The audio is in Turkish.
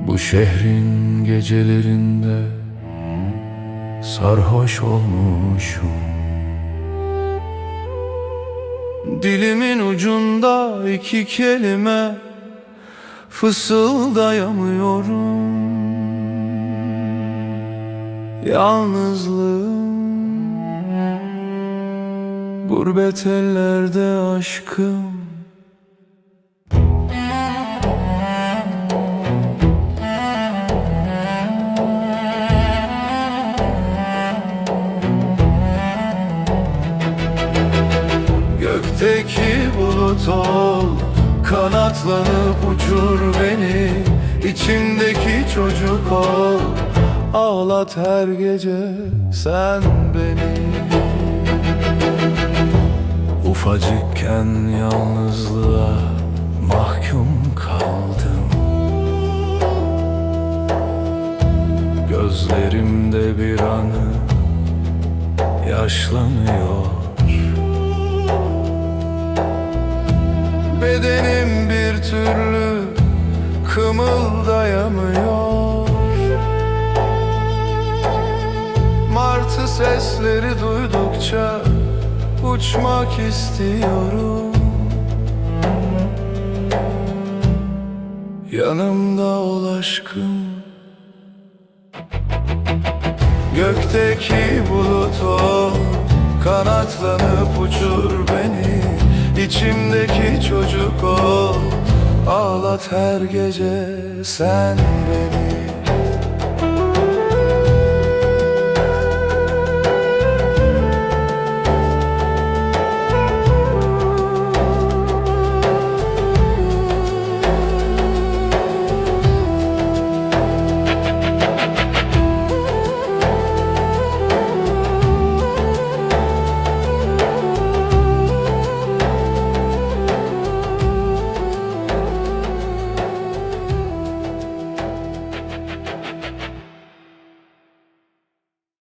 Bu şehrin gecelerinde sarhoş olmuşum. Dilimin ucunda iki kelime fısıldayamıyorum. Yalnızlığım, gurbet ellerde aşkım. Gökteki bulut ol, kanatlanıp uçur beni. İçimdeki çocuk ol, ağlat her gece sen beni. Ufacıkken yalnızlığa mahkum kaldım. Gözlerimde bir anı yaşlanıyor. Bedenim bir türlü kımıldayamıyor. Martı sesleri duydukça uçmak istiyorum. Yanımda ol aşkım. Gökteki bulut ol, kanatlanıp uçur beni. İçimdeki çocuk ol, ağlat her gece sen beni.